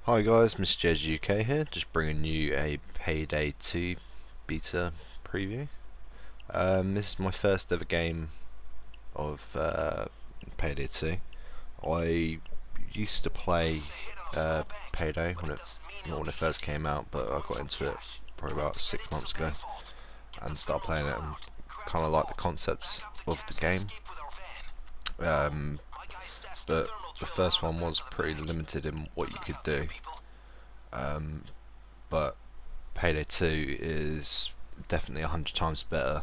Hi guys, Mr. Jez UK here, just bringing you a Payday 2 beta preview. This is my first ever game of Payday 2. I used to play Payday not when it first came out, but I got into it probably about 6 months ago and started playing it and kind of like the concepts of the game. But the first one was pretty limited in what you could do. But Payday 2 is definitely 100 times better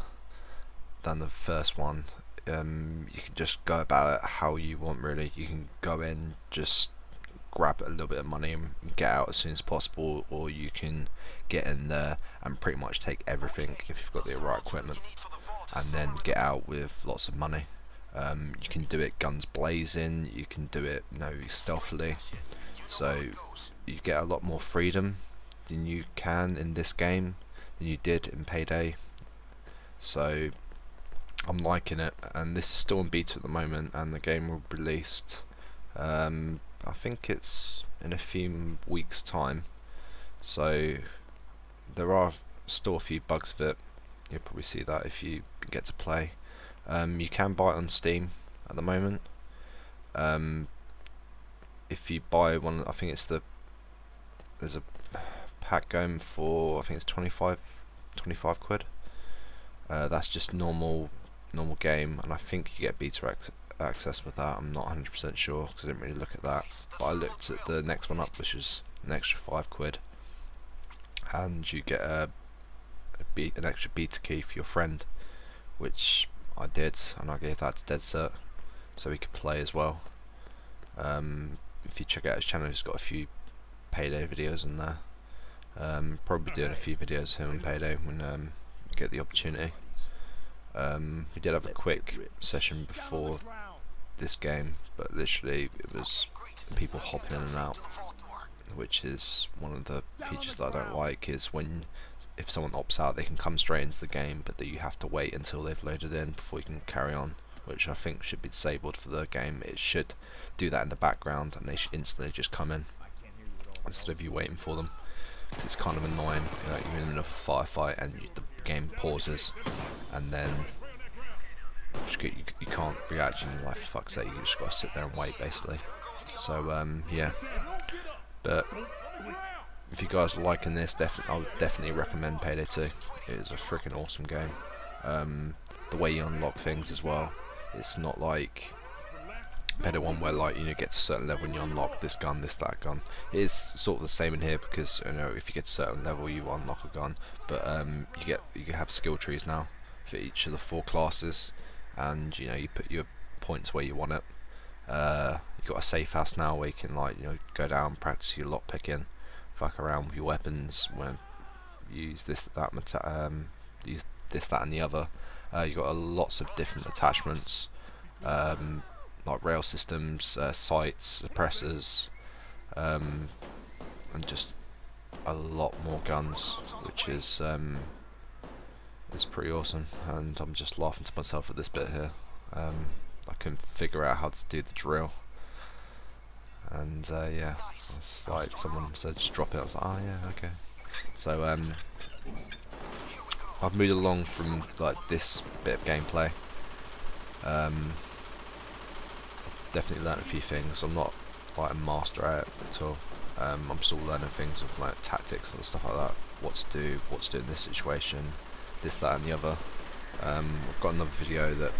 than the first one. You can just go about it how you want, really. You can go in, just grab a little bit of money and get out as soon as possible, or you can get in there and pretty much take everything if you've got the right equipment, and then get out with lots of money. You can do it guns blazing, you can do it stealthily, so you get a lot more freedom than you can in this game than you did in Payday. So I'm liking it, and this is still in beta at the moment, and the game will be released I think it's in a few weeks time, so there are still a few bugs with it. You'll probably see that if you get to play. You can buy it on Steam at the moment. If you buy one, I think there's a pack going for, I think it's 25 quid. That's just normal game, and I think you get beta access with that. I'm not 100% sure because I didn't really look at that, but I looked at the next one up, which is an extra 5 quid, and you get an extra beta key for your friend, which I did, and I gave that to Dead so he could play as well. If you check out his channel, he's got a few Payday videos in there. Probably doing a few videos of him and Payday when we get the opportunity. We did have a quick session before this game, but literally it was people hopping in and out, which is one of the features that I don't like, is if someone opts out, they can come straight into the game, but that you have to wait until they've loaded in before you can carry on, which I think should be disabled for the game. It should do that in the background, and they should instantly just come in instead of you waiting for them. It's kind of annoying, you're in a firefight and the game pauses, and then you can't react, and you're like, for fuck's sake, you just gotta sit there and wait, basically. So yeah, but if you guys are liking this, I would definitely recommend Payday 2. It is a freaking awesome game. The way you unlock things as well, it's not like Payday 1 where get to a certain level and you unlock this gun, that gun. It is sort of the same in here, because if you get to a certain level you unlock a gun, but you have skill trees now for each of the 4 classes, and you put your points where you want it. You've got a safe house now where you can go down, practice your lock picking, fuck around with your weapons, when use this, that, and the other. You've got lots of different attachments, like rail systems, sights, suppressors, and just a lot more guns, which is pretty awesome. And I'm just laughing to myself at this bit here. I couldn't figure out how to do the drill, and yeah, it's like someone said just drop it. I was like, oh yeah, okay. So I've moved along from this bit of gameplay. Definitely learned a few things. I'm not a master at it at all. I'm still learning things of tactics and stuff like that. What to do in this situation, this, that, and the other. I've got another video that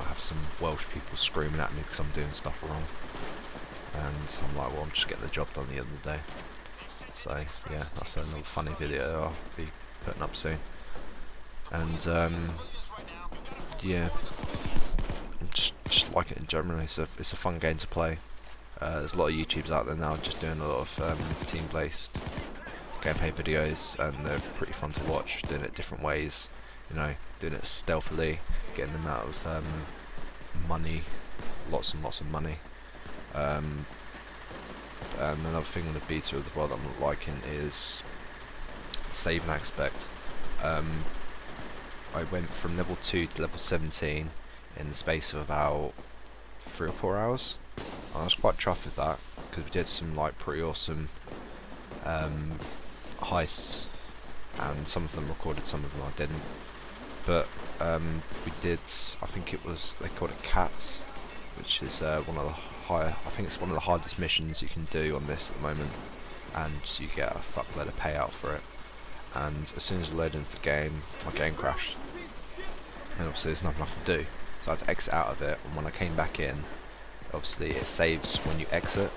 I have some Welsh people screaming at me because I'm doing stuff wrong, and I'm like, well, I'm just getting the job done at the end of the day. So yeah, that's another funny video I'll be putting up soon. And yeah, just like it in general. It's a fun game to play. There's a lot of YouTubers out there now just doing a lot of team-based gameplay videos, and they're pretty fun to watch, doing it different ways, doing it stealthily, getting them out of money, lots and lots of money. And another thing with the beta as well that I'm liking is the saving aspect. I went from level 2 to level 17 in the space of about 3 or 4 hours. I was quite chuffed with that because we did some like pretty awesome heists, and some of them recorded, some of them I didn't. But we did, I think it was, they called it Cats, which is one of the I think it's one of the hardest missions you can do on this at the moment, and you get a fuckload of payout for it. And as soon as I loaded into the game, my game crashed, and obviously there's nothing I can do, so I had to exit out of it. And when I came back in, obviously it saves when you exit,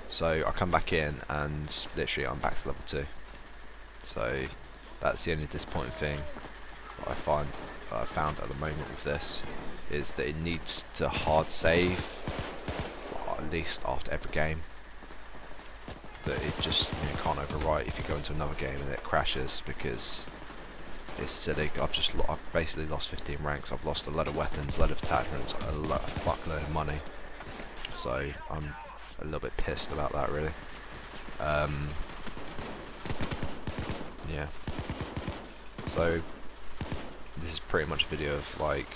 so I come back in and literally I'm back to level 2. So that's the only disappointing thing that I found at the moment with this, is that it needs to hard save at least after every game. That it just, you can't overwrite if you go into another game and it crashes, because it's silly. I've basically lost 15 ranks. I've lost a lot of weapons, a lot of attachments, a fuckload of money. So I'm a little bit pissed about that, really. Yeah. So this is pretty much a video of like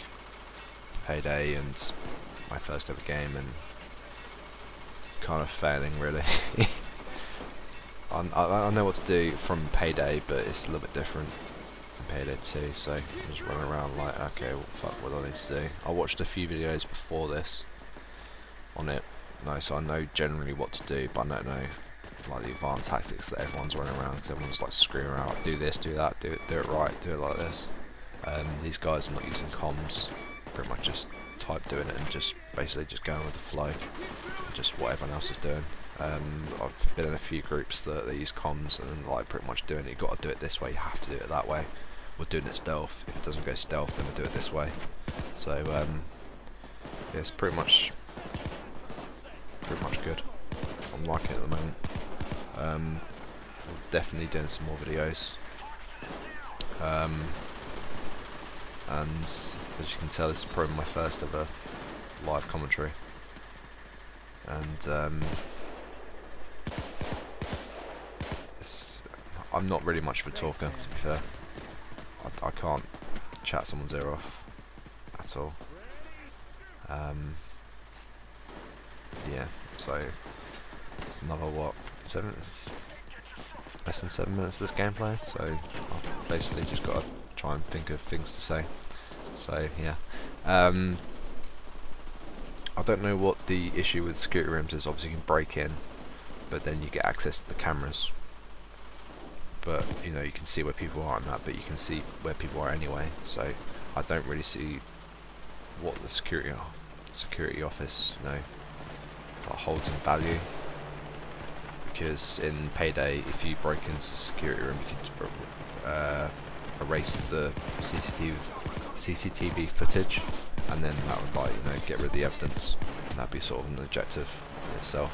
Payday and my first ever game, and kind of failing, really. I know what to do from Payday, but it's a little bit different from Payday 2, so I'm just running around like, okay, well, fuck, what do I need to do? I watched a few videos before this on it, so I know generally what to do, but I don't know like the advanced tactics that everyone's running around, because everyone's like screaming out, do this, do that, do it right, do it like this. These guys are not using comms, pretty much just type doing it and just basically just going with the flow, just what everyone else is doing. I've been in a few groups that they use comms and like pretty much doing it. You've got to do it this way, you have to do it that way. We're doing it stealth. If it doesn't go stealth, then we do it this way. So yeah, it's pretty much good. I'm liking it at the moment. I'm definitely doing some more videos. And as you can tell, this is probably my first ever live commentary. And I'm not really much of a talker, to be fair. I can't chat someone's ear off at all. Yeah, so it's another it's less than 7 minutes of this gameplay, so I've basically just got to try and think of things to say. So yeah, I don't know what the issue with security rooms is. Obviously you can break in, but then you get access to the cameras, but you know, you can see where people are and that, but you can see where people are anyway, so I don't really see what the security office, you know, holds in value. Because in Payday, if you broke into the security room, you could erase the CCTV footage, and then that would, like, you know, get rid of the evidence, and that'd be sort of an objective in itself,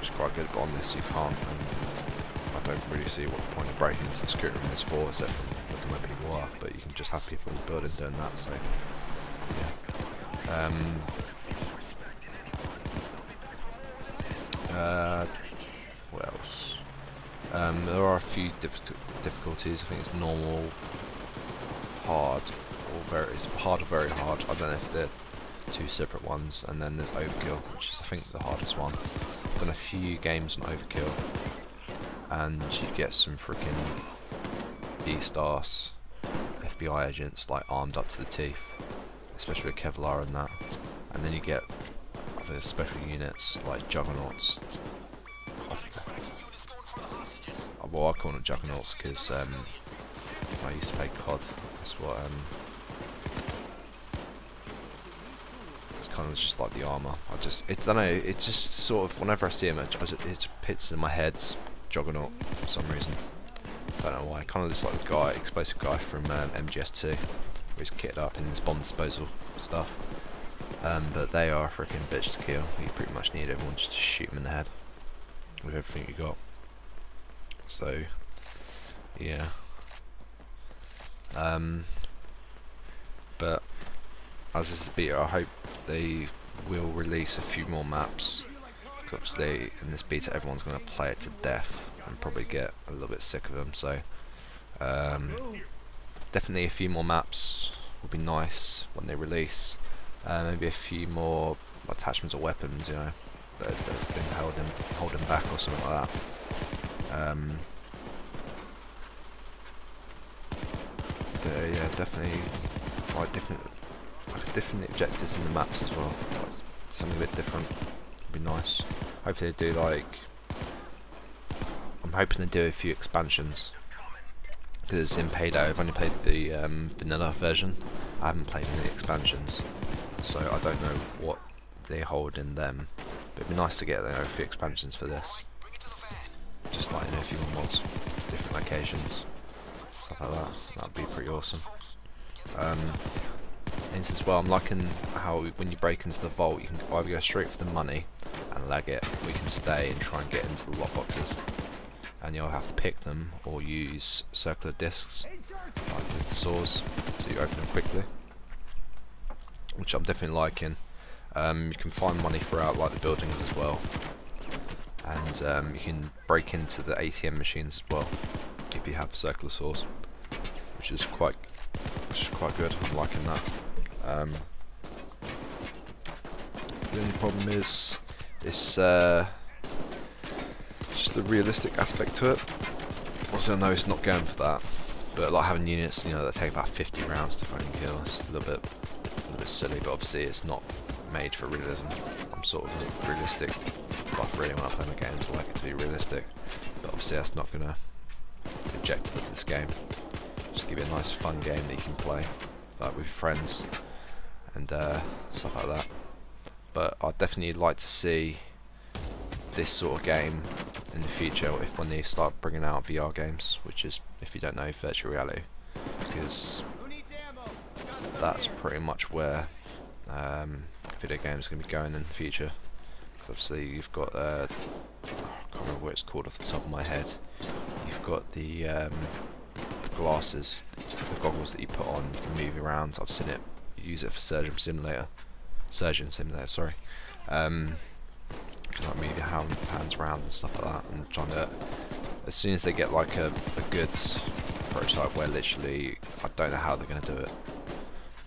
which is quite good. But on this, you can't, and I don't really see what the point of breaking into the security room is for, except for looking where people are. But you can just have people in the building doing that. So yeah. What else? There are a few difficulties. I think it's normal, hard, or it's hard or very hard. I don't know if they're two separate ones. And then there's overkill, which is I think the hardest one. I've done a few games on overkill, and you get some freaking B-stars, FBI agents like armed up to the teeth, especially with Kevlar and that. And then you get other special units like juggernauts. Well, I call them juggernauts because I used to play COD. That's what it's kind of just like the armor. I don't know. It just sort of, whenever I see him, it pits in my head juggernaut for some reason. Don't know why. Kind of just like the guy, explosive guy from MGS2, where he's kitted up in his bomb disposal stuff. But they are a freaking bitch to kill. You pretty much need everyone just to shoot them in the head with everything you got. So yeah. But as this is beta, I hope they will release a few more maps. Because obviously in this beta everyone's going to play it to death and probably get a little bit sick of them. So definitely a few more maps would be nice when they release. Maybe a few more attachments or weapons, you know, that have been holding back or something like that. Yeah, definitely try different objectives in the maps as well. Like something a bit different would be nice. Hopefully they do like. I'm hoping they do a few expansions. Because in Payday I've only played the vanilla version. I haven't played any expansions, so I don't know what they hold in them. But it'd be nice to get a few expansions for this. Just like a few mods, different locations, stuff like that. That'd be pretty awesome. And as well, I'm liking how when you break into the vault, you can either go straight for the money and lag it, or you can stay and try and get into the lockboxes. And you'll have to pick them or use circular discs, like with saws, so you open them quickly, which I'm definitely liking. You can find money throughout like the buildings as well, and you can break into the ATM machines as well if you have circular saws, which is quite good. I'm liking that. The only problem is it's just the realistic aspect to it. Obviously I know it's not going for that, but like having units, you know, that take about 50 rounds to fucking kill is a little bit silly, but obviously it's not made for realism. I'm sort of realistic, but really when I play my games I like it to be realistic, but obviously that's not gonna be the objective of this game. Just give you a nice fun game that you can play like with friends and stuff like that. But I'd definitely like to see this sort of game in the future when they start bringing out VR games, which is, if you don't know, virtual reality, because that's pretty much where video games are going to be going in the future. Obviously you've got I can't remember what it's called off the top of my head. You've got the glasses, the goggles that you put on, you can move around. I've seen it, use it for Surgeon Simulator, sorry. You can like move your hands around and stuff like that, and trying to, as soon as they get like a good prototype where literally, I don't know how they're going to do it,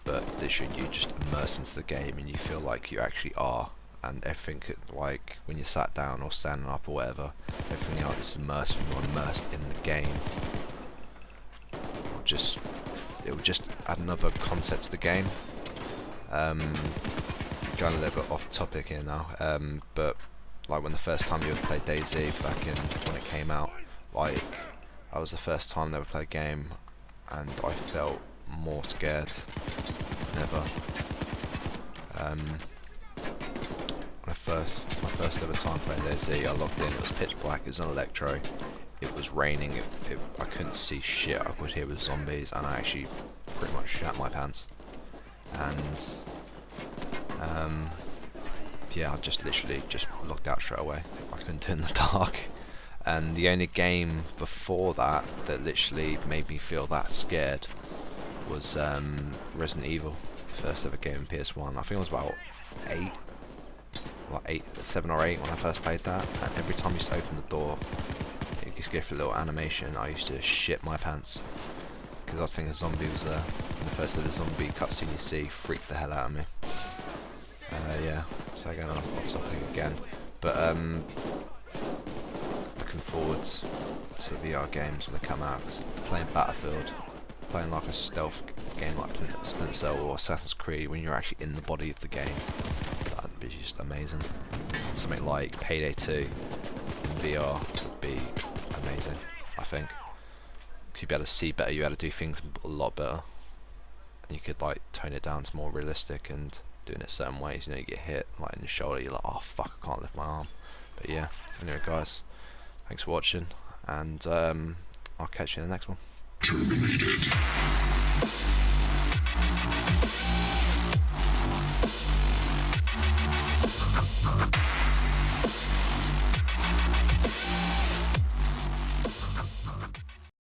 but literally you just immerse into the game and you feel like you actually are, and everything, like when you're sat down or standing up or whatever, everything else is immersed and you're immersed in the game. It would just add another concept to the game. Going a little bit off topic here now, but like when the first time you ever played DayZ back in when it came out, like that was the first time I ever played a game, and I felt more scared than ever. My first ever time playing DayZ, I logged in, it was pitch black, it was on Electro, it was raining, I couldn't see shit, I could hear with zombies, and I actually pretty much shat my pants. And yeah, I just literally logged out straight away. I couldn't do it in the dark. And the only game before that literally made me feel that scared was Resident Evil, the first ever game in PS1. I think it was about 7 or 8 when I first played that. And every time you used to open the door, it used to go for a little animation. I used to shit my pants because I think a zombie was there. And the first ever zombie cutscene you see freaked the hell out of me. Yeah, so going off topic again, but looking forward to VR games when they come out. Cause playing Battlefield, playing like a stealth game like Splinter Cell or Assassin's Creed, when you're actually in the body of the game, that'd be just amazing. Something like Payday 2 in VR would be amazing, I think. Cause you'd be able to see better, you'd be able to do things a lot better, and you could like tone it down to more realistic and doing it certain ways. You know, you get hit like in the shoulder, you're like, oh fuck, I can't lift my arm. But yeah, anyway guys, thanks for watching, and I'll catch you in the next one. Terminated.